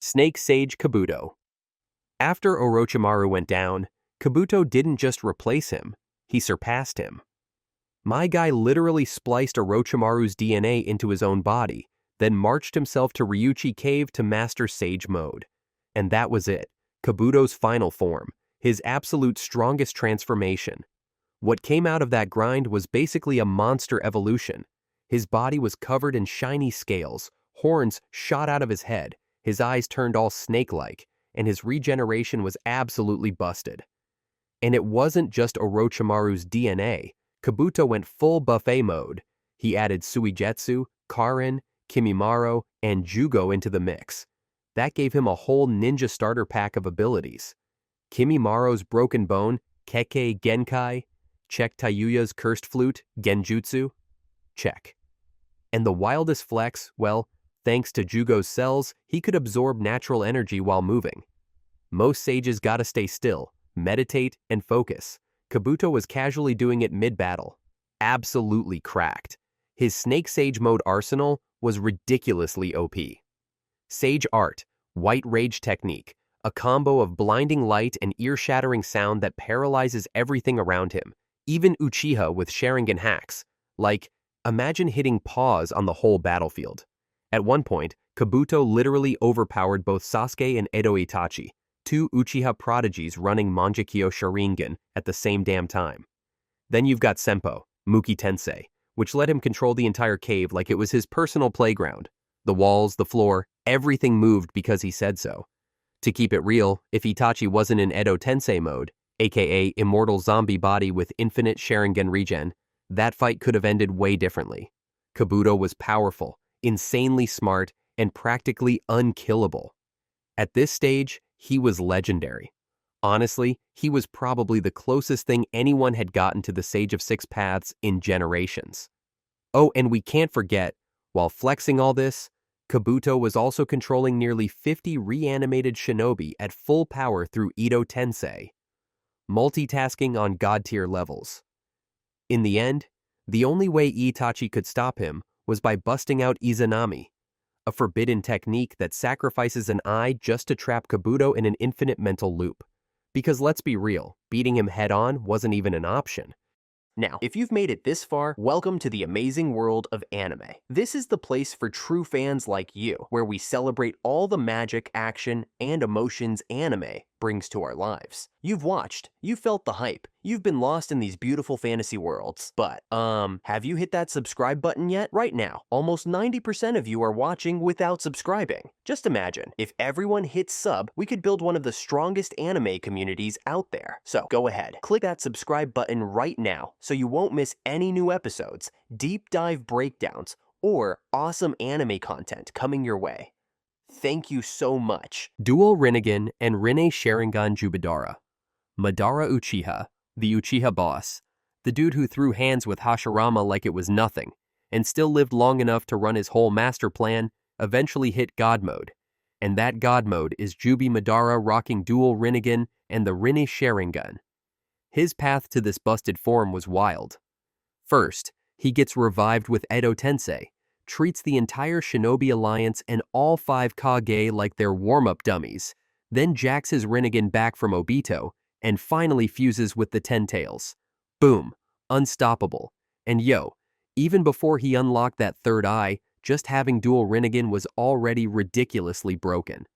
Snake Sage Kabuto. After Orochimaru went down, Kabuto didn't just replace him, he surpassed him. My guy literally spliced Orochimaru's DNA into his own body, then marched himself to Ryuchi Cave to master Sage mode. And that was it, Kabuto's final form, his absolute strongest transformation. What came out of that grind was basically a monster evolution. His body was covered in shiny scales, horns shot out of his head, his eyes turned all snake-like, and his regeneration was absolutely busted. And it wasn't just Orochimaru's DNA. Kabuto went full buffet mode. He added Suigetsu, Karin, Kimimaro, and Jugo into the mix. That gave him a whole ninja starter pack of abilities. Kimimaro's broken bone, kekkei genkai. Check Tayuya's cursed flute, genjutsu. Check. And the wildest flex, well, thanks to Jugo's cells, he could absorb natural energy while moving. Most sages gotta stay still, meditate, and focus. Kabuto was casually doing it mid-battle. Absolutely cracked. His Snake Sage mode arsenal was ridiculously OP. Sage Art, White Rage Technique, a combo of blinding light and ear-shattering sound that paralyzes everything around him, even Uchiha with Sharingan hacks. Like, imagine hitting pause on the whole battlefield. At one point, Kabuto literally overpowered both Sasuke and Edo Itachi, two Uchiha prodigies running Mangekyo Sharingan at the same damn time. Then you've got Senpo, Muki Tensei, which let him control the entire cave like it was his personal playground. The walls, the floor, everything moved because he said so. To keep it real, if Itachi wasn't in Edo Tensei mode, aka immortal zombie body with infinite Sharingan regen, that fight could have ended way differently. Kabuto was powerful, insanely smart, and practically unkillable. At this stage, he was legendary. Honestly, he was probably the closest thing anyone had gotten to the Sage of Six Paths in generations. Oh, and we can't forget, while flexing all this, Kabuto was also controlling nearly 50 reanimated shinobi at full power through Edo Tensei. Multitasking on god-tier levels. In the end, the only way Itachi could stop him was by busting out Izanami, a forbidden technique that sacrifices an eye just to trap Kabuto in an infinite mental loop. Because let's be real, beating him head-on wasn't even an option. Now, if you've made it this far, welcome to the amazing world of anime. This is the place for true fans like you, where we celebrate all the magic, action, and emotions anime brings to our lives. You've watched, you've felt the hype, you've been lost in these beautiful fantasy worlds, but, have you hit that subscribe button yet? Right now, almost 90% of you are watching without subscribing. Just imagine, if everyone hit sub, we could build one of the strongest anime communities out there. So, go ahead, click that subscribe button right now, so you won't miss any new episodes, deep dive breakdowns, or awesome anime content coming your way. Thank you so much. Dual Rinnegan and Rinne Sharingan Jubidara. Madara Uchiha, the Uchiha boss, the dude who threw hands with Hashirama like it was nothing, and still lived long enough to run his whole master plan, eventually hit God mode. And that God mode is Jubi Madara rocking dual Rinnegan and the Rinne Sharingan. His path to this busted form was wild. First, he gets revived with Edo Tensei, treats the entire Shinobi Alliance and all 5 Kage like they're warm-up dummies, then jacks his Rinnegan back from Obito, and finally fuses with the Ten Tails. Boom, unstoppable. And yo, even before he unlocked that third eye, just having dual Rinnegan was already ridiculously broken.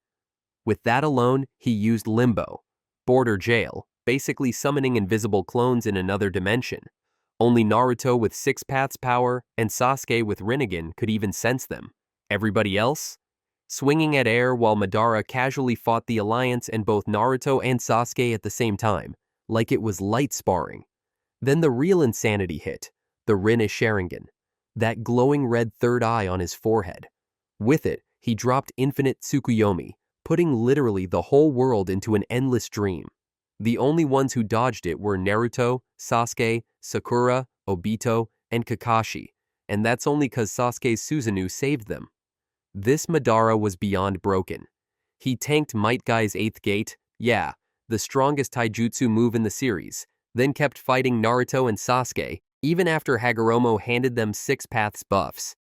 With that alone, he used Limbo, Border Jail, basically summoning invisible clones in another dimension. Only Naruto with 6 paths power and Sasuke with Rinnegan could even sense them. Everybody else? Swinging at air while Madara casually fought the Alliance and both Naruto and Sasuke at the same time, like it was light sparring. Then the real insanity hit, the Rinne Sharingan, that glowing red third eye on his forehead. With it, he dropped infinite Tsukuyomi, putting literally the whole world into an endless dream. The only ones who dodged it were Naruto, Sasuke, Sakura, Obito, and Kakashi, and that's only cause Sasuke's Susanoo saved them. This Madara was beyond broken. He tanked Might Guy's 8th gate, yeah, the strongest taijutsu move in the series, then kept fighting Naruto and Sasuke, even after Hagoromo handed them 6 paths buffs.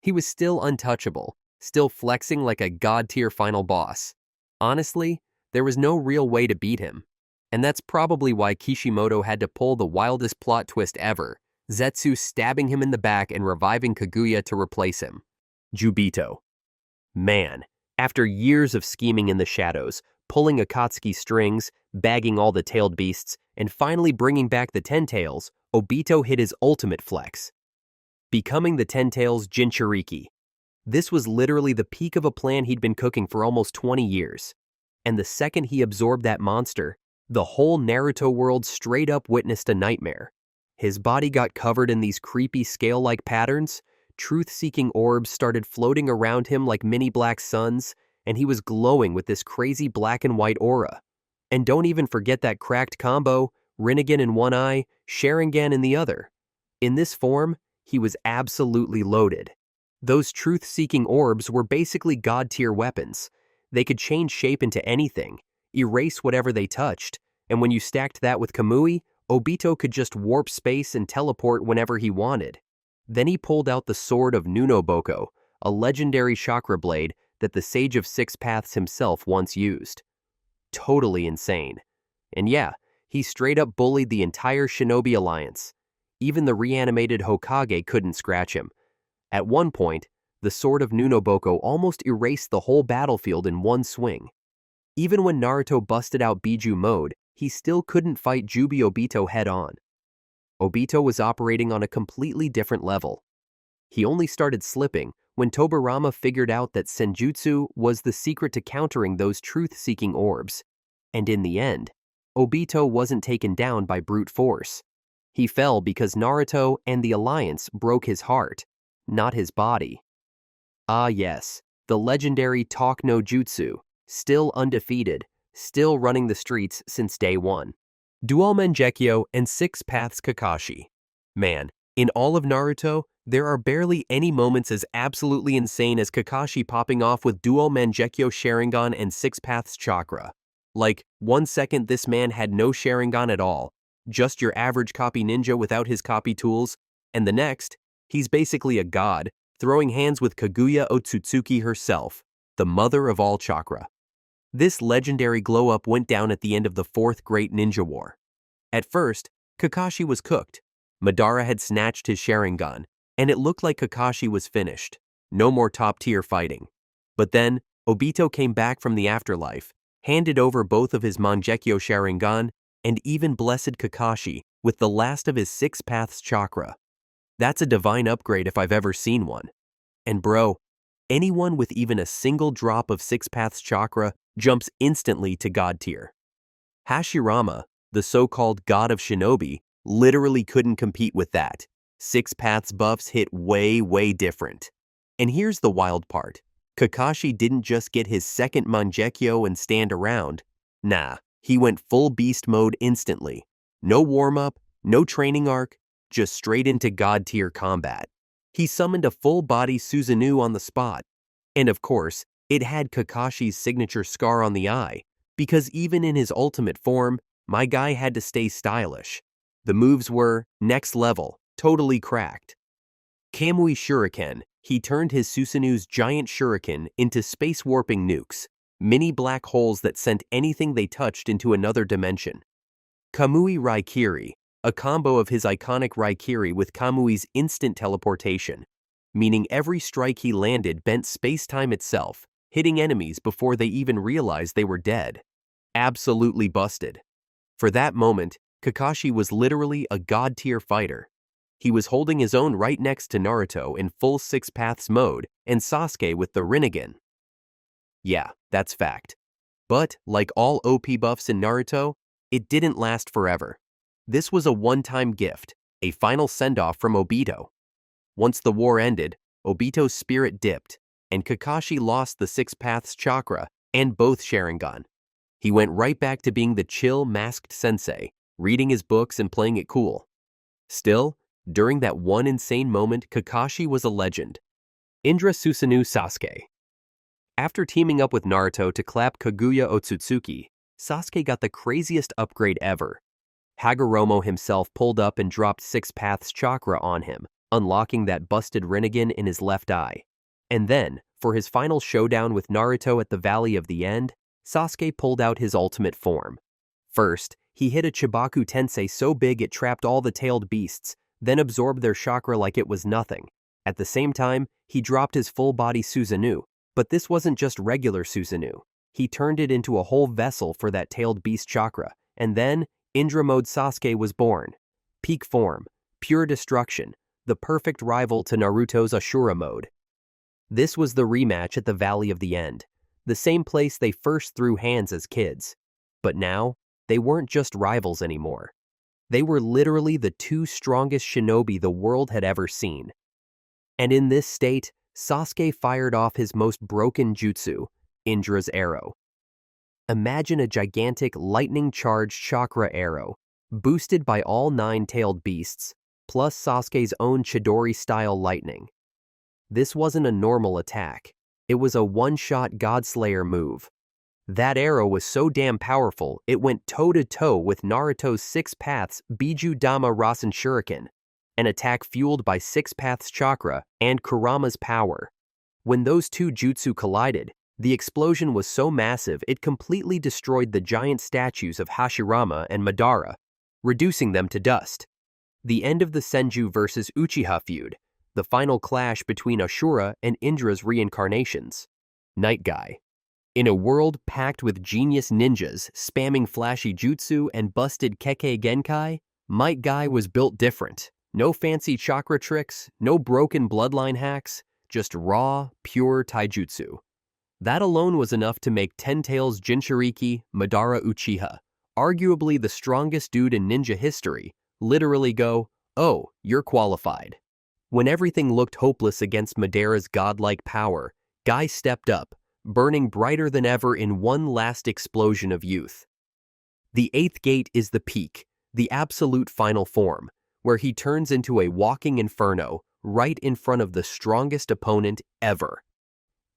He was still untouchable, still flexing like a god-tier final boss. Honestly, there was no real way to beat him. And that's probably why Kishimoto had to pull the wildest plot twist ever, Zetsu stabbing him in the back and reviving Kaguya to replace him. Jubito. Man, after years of scheming in the shadows, pulling Akatsuki strings, bagging all the tailed beasts, and finally bringing back the Ten Tails, Obito hit his ultimate flex. Becoming the Ten Tails Jinchuriki. This was literally the peak of a plan he'd been cooking for almost 20 years. And the second he absorbed that monster, the whole Naruto world straight up witnessed a nightmare. His body got covered in these creepy scale-like patterns, truth-seeking orbs started floating around him like mini black suns, and he was glowing with this crazy black and white aura. And don't even forget that cracked combo, Rinnegan in one eye, Sharingan in the other. In this form, he was absolutely loaded. Those truth-seeking orbs were basically god-tier weapons. They could change shape into anything, erase whatever they touched, and when you stacked that with Kamui, Obito could just warp space and teleport whenever he wanted. Then he pulled out the sword of Nunoboko, a legendary chakra blade that the Sage of Six Paths himself once used. Totally insane. And yeah, he straight up bullied the entire Shinobi Alliance. Even the reanimated Hokage couldn't scratch him. At one point, the sword of Nunoboko almost erased the whole battlefield in one swing. Even when Naruto busted out Biju mode, he still couldn't fight Jubi Obito head-on. Obito was operating on a completely different level. He only started slipping when Tobirama figured out that Senjutsu was the secret to countering those truth-seeking orbs. And in the end, Obito wasn't taken down by brute force. He fell because Naruto and the Alliance broke his heart, not his body. Ah yes, the legendary Talk no Jutsu, still undefeated, still running the streets since day one. Dual Mangekyo and Six Paths Kakashi. Man, in all of Naruto, there are barely any moments as absolutely insane as Kakashi popping off with Dual Mangekyo Sharingan and Six Paths Chakra. Like, 1 second this man had no Sharingan at all, just your average copy ninja without his copy tools, and the next, he's basically a god, throwing hands with Kaguya Otsutsuki herself, the mother of all chakra. This legendary glow-up went down at the end of the Fourth Great Ninja War. At first, Kakashi was cooked. Madara had snatched his Sharingan, and it looked like Kakashi was finished. No more top-tier fighting. But then, Obito came back from the afterlife, handed over both of his Mangekyo Sharingan, and even blessed Kakashi with the last of his Six Paths Chakra. That's a divine upgrade if I've ever seen one. And bro, anyone with even a single drop of Six Paths Chakra jumps instantly to God tier. Hashirama, the so-called god of shinobi, literally couldn't compete with that. Six Paths buffs hit way different. And here's the wild part. Kakashi didn't just get his second Mangekyo and stand around. Nah, he went full beast mode instantly. No warm-up, no training arc, just straight into god tier combat. He summoned a full-body Susanoo on the spot. And of course, it had Kakashi's signature scar on the eye, because even in his ultimate form, my guy had to stay stylish. The moves were next level, totally cracked. Kamui Shuriken, he turned his Susanoo's giant shuriken into space-warping nukes, mini black holes that sent anything they touched into another dimension. Kamui Raikiri, a combo of his iconic Raikiri with Kamui's instant teleportation, meaning every strike he landed bent space-time itself, hitting enemies before they even realized they were dead. Absolutely busted. For that moment, Kakashi was literally a god-tier fighter. He was holding his own right next to Naruto in full Six Paths mode and Sasuke with the Rinnegan. Yeah, that's fact. But, like all OP buffs in Naruto, it didn't last forever. This was a one-time gift, a final send-off from Obito. Once the war ended, Obito's spirit dipped, and Kakashi lost the Six Paths Chakra and both Sharingan. He went right back to being the chill, masked sensei, reading his books and playing it cool. Still, during that one insane moment, Kakashi was a legend. Indra Susanoo Sasuke. After teaming up with Naruto to clap Kaguya Otsutsuki, Sasuke got the craziest upgrade ever. Hagoromo himself pulled up and dropped Six Paths Chakra on him, unlocking that busted Rinnegan in his left eye. And then, for his final showdown with Naruto at the Valley of the End, Sasuke pulled out his ultimate form. First, he hit a Chibaku Tensei so big it trapped all the tailed beasts, then absorbed their chakra like it was nothing. At the same time, he dropped his full-body Susanoo, but this wasn't just regular Susanoo. He turned it into a whole vessel for that tailed beast chakra, and then Indra mode Sasuke was born. Peak form, pure destruction, the perfect rival to Naruto's Ashura mode. This was the rematch at the Valley of the End, the same place they first threw hands as kids. But now, they weren't just rivals anymore. They were literally the two strongest shinobi the world had ever seen. And in this state, Sasuke fired off his most broken jutsu, Indra's arrow. Imagine a gigantic lightning-charged chakra arrow, boosted by all 9 tailed beasts, plus Sasuke's own Chidori-style lightning. This wasn't a normal attack. It was a one-shot Godslayer move. That arrow was so damn powerful, it went toe-to-toe with Naruto's 6 Paths Biju Dama Rasen Shuriken, an attack fueled by 6 Paths chakra and Kurama's power. When those two jutsu collided, the explosion was so massive it completely destroyed the giant statues of Hashirama and Madara, reducing them to dust. The end of the Senju vs. Uchiha feud, the final clash between Ashura and Indra's reincarnations. Night Guy. In a world packed with genius ninjas spamming flashy jutsu and busted kekkei genkai, Might Guy was built different. No fancy chakra tricks, no broken bloodline hacks, just raw, pure taijutsu. That alone was enough to make Ten Tails Jinchuriki Madara Uchiha, arguably the strongest dude in ninja history, literally go, "Oh, you're qualified." When everything looked hopeless against Madara's godlike power, Guy stepped up, burning brighter than ever in one last explosion of youth. The 8th gate is the peak, the absolute final form, where he turns into a walking inferno right in front of the strongest opponent ever.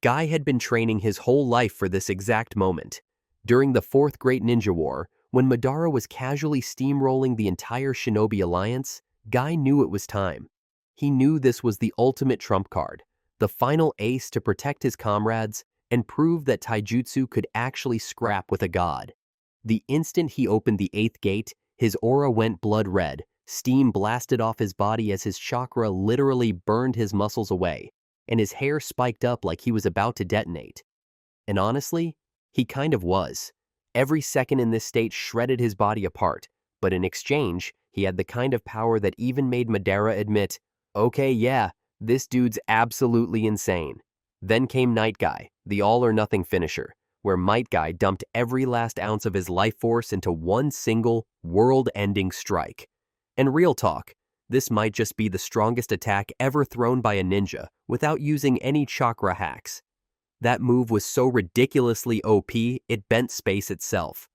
Guy had been training his whole life for this exact moment. During the 4th Great Ninja War, when Madara was casually steamrolling the entire Shinobi Alliance, Guy knew it was time. He knew this was the ultimate trump card, the final ace to protect his comrades and prove that taijutsu could actually scrap with a god. The instant he opened the 8th gate, his aura went blood red, steam blasted off his body as his chakra literally burned his muscles away, and his hair spiked up like he was about to detonate. And honestly, he kind of was. Every second in this state shredded his body apart, but in exchange, he had the kind of power that even made Madara admit, "Okay, yeah, this dude's absolutely insane." Then came Night Guy, the all-or-nothing finisher, where Might Guy dumped every last ounce of his life force into one single, world-ending strike. And real talk, this might just be the strongest attack ever thrown by a ninja without using any chakra hacks. That move was so ridiculously OP, it bent space itself.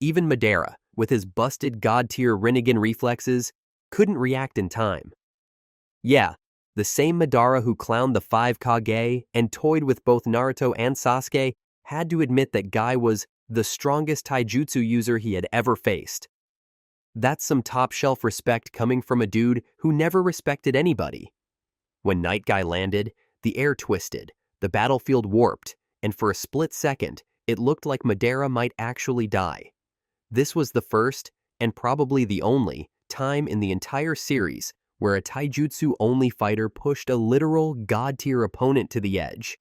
Even Madara, with his busted god-tier Rinnegan reflexes, couldn't react in time. Yeah, the same Madara who clowned the 5 Kage and toyed with both Naruto and Sasuke had to admit that Guy was the strongest taijutsu user he had ever faced. That's some top-shelf respect coming from a dude who never respected anybody. When Night Guy landed, the air twisted, the battlefield warped, and for a split second, it looked like Madara might actually die. This was the first, and probably the only, time in the entire series where a taijutsu-only fighter pushed a literal god-tier opponent to the edge.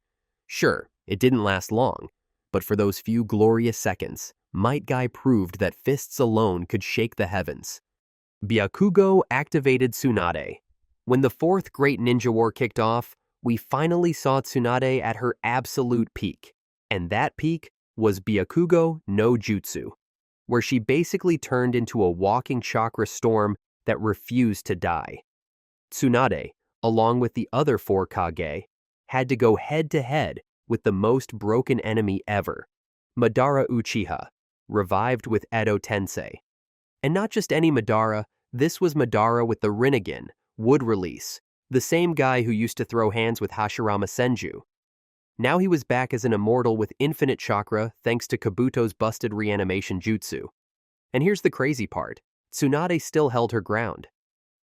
Sure, it didn't last long, but for those few glorious seconds, Might Guy proved that fists alone could shake the heavens. Byakugo activated Tsunade. When the 4th Great Ninja War kicked off, we finally saw Tsunade at her absolute peak, and that peak was Byakugo no Jutsu, where she basically turned into a walking chakra storm that refused to die. Tsunade, along with the other 4 Kage, had to go head-to-head with the most broken enemy ever, Madara Uchiha, revived with Edo Tensei. And not just any Madara, this was Madara with the Rinnegan, wood release, the same guy who used to throw hands with Hashirama Senju. Now he was back as an immortal with infinite chakra thanks to Kabuto's busted reanimation jutsu. And here's the crazy part, Tsunade still held her ground.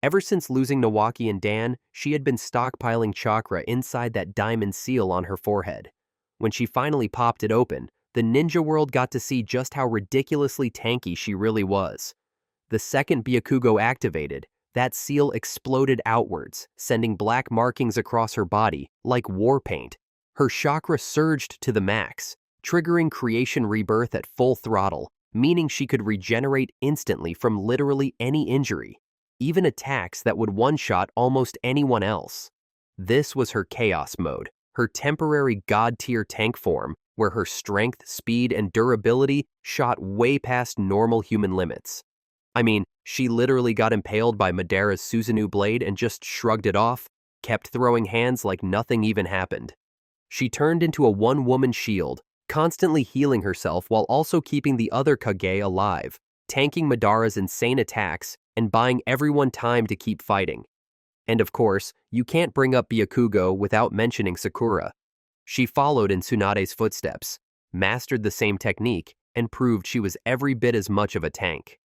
Ever since losing Nawaki and Dan, she had been stockpiling chakra inside that diamond seal on her forehead. When she finally popped it open, the ninja world got to see just how ridiculously tanky she really was. The second Byakugo activated, that seal exploded outwards, sending black markings across her body, like war paint. Her chakra surged to the max, triggering creation rebirth at full throttle, meaning she could regenerate instantly from literally any injury, even attacks that would one-shot almost anyone else. This was her chaos mode, her temporary god-tier tank form, where her strength, speed, and durability shot way past normal human limits. I mean, she literally got impaled by Madara's Susanoo blade and just shrugged it off, kept throwing hands like nothing even happened. She turned into a one-woman shield, constantly healing herself while also keeping the other Kage alive, tanking Madara's insane attacks and buying everyone time to keep fighting. And of course, you can't bring up Byakugo without mentioning Sakura. She followed in Tsunade's footsteps, mastered the same technique, and proved she was every bit as much of a tank.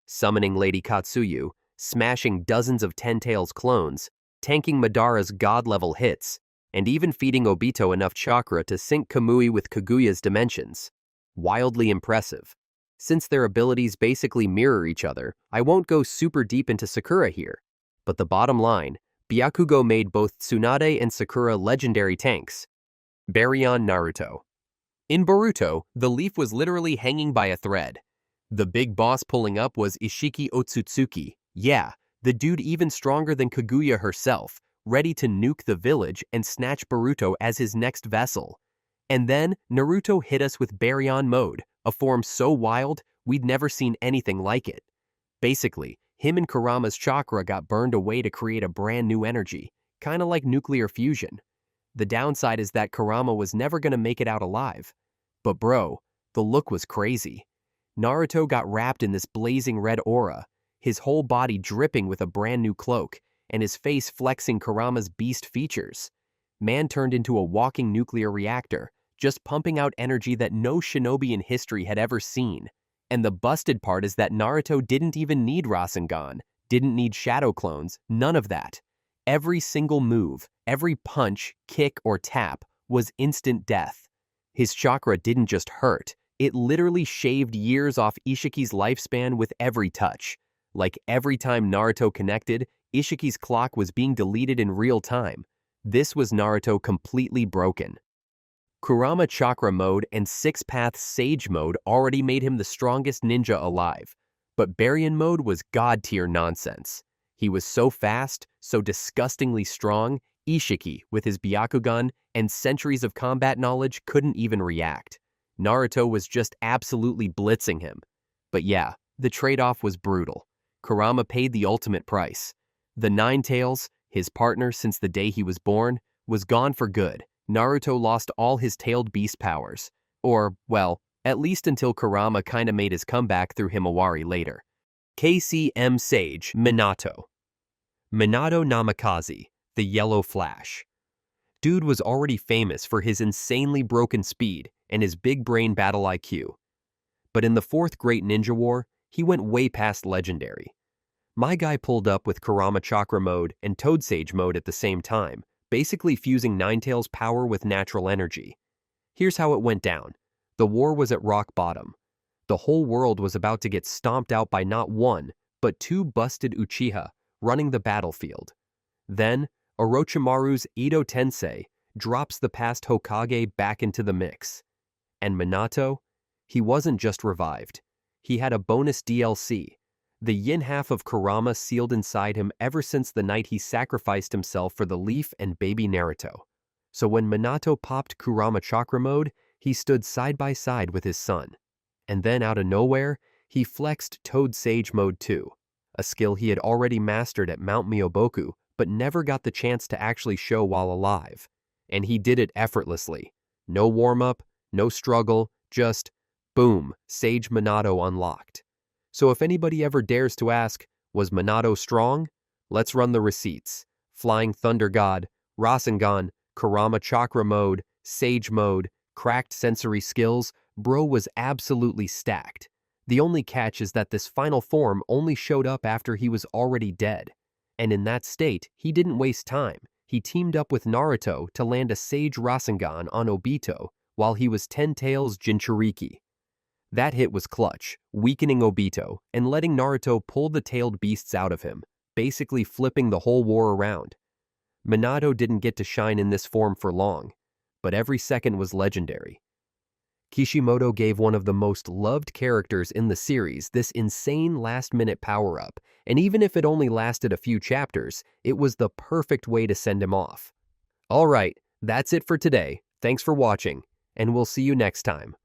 Summoning Lady Katsuyu, smashing dozens of Ten Tails clones, tanking Madara's god-level hits, and even feeding Obito enough chakra to sync Kamui with Kaguya's dimensions. Wildly impressive. Since their abilities basically mirror each other, I won't go super deep into Sakura here. But the bottom line, Byakugo made both Tsunade and Sakura legendary tanks. Baryon Naruto. In Boruto, the leaf was literally hanging by a thread. The big boss pulling up was Ishiki Otsutsuki. Yeah, the dude even stronger than Kaguya herself, ready to nuke the village and snatch Boruto as his next vessel. And then, Naruto hit us with Baryon mode, a form so wild, we'd never seen anything like it. Basically, him and Kurama's chakra got burned away to create a brand new energy, kinda like nuclear fusion. The downside is that Kurama was never gonna make it out alive. But bro, the look was crazy. Naruto got wrapped in this blazing red aura, his whole body dripping with a brand new cloak, and his face flexing Kurama's beast features. Man turned into a walking nuclear reactor, just pumping out energy that no shinobi in history had ever seen. And the busted part is that Naruto didn't even need Rasengan, didn't need shadow clones, none of that. Every single move, every punch, kick, or tap was instant death. His chakra didn't just hurt, it literally shaved years off Ishiki's lifespan with every touch. Like every time Naruto connected, Ishiki's clock was being deleted in real time. This was Naruto completely broken. Kurama Chakra mode and 6 Paths Sage mode already made him the strongest ninja alive, but Baryon mode was god-tier nonsense. He was so fast, so disgustingly strong, Ishiki, with his Byakugan and centuries of combat knowledge, couldn't even react. Naruto was just absolutely blitzing him. But yeah, the trade-off was brutal. Kurama paid the ultimate price. The Nine Tails, his partner since the day he was born, was gone for good. Naruto lost all his tailed beast powers. Or, well, at least until Kurama kinda made his comeback through Himawari later. KCM Sage, Minato. Minato Namikaze, the Yellow Flash. Dude was already famous for his insanely broken speed and his big brain battle IQ. But in the Fourth Great Ninja War, he went way past legendary. My guy pulled up with Kurama Chakra mode and Toad Sage mode at the same time, basically fusing Ninetail's power with natural energy. Here's how it went down. The war was at rock bottom. The whole world was about to get stomped out by not one, but 2 busted Uchiha running the battlefield. Then, Orochimaru's Edo Tensei drops the past Hokage back into the mix. And Minato? He wasn't just revived. He had a bonus DLC. The yin half of Kurama sealed inside him ever since the night he sacrificed himself for the leaf and baby Naruto. So when Minato popped Kurama Chakra mode, he stood side by side with his son. And then out of nowhere, he flexed Toad Sage mode too, a skill he had already mastered at Mount Myoboku, but never got the chance to actually show while alive. And he did it effortlessly. No warm-up, no struggle, just boom, Sage Minato unlocked. So if anybody ever dares to ask, was Minato strong? Let's run the receipts. Flying Thunder God, Rasengan, Kurama Chakra mode, Sage mode, cracked sensory skills, bro was absolutely stacked. The only catch is that this final form only showed up after he was already dead. And in that state, he didn't waste time. He teamed up with Naruto to land a Sage Rasengan on Obito while he was 10 tails Jinchuriki. That hit was clutch, weakening Obito and letting Naruto pull the tailed beasts out of him, basically flipping the whole war around. Minato didn't get to shine in this form for long, but every second was legendary. Kishimoto gave one of the most loved characters in the series this insane last-minute power-up, and even if it only lasted a few chapters, it was the perfect way to send him off. Alright, that's it for today. Thanks for watching, and we'll see you next time.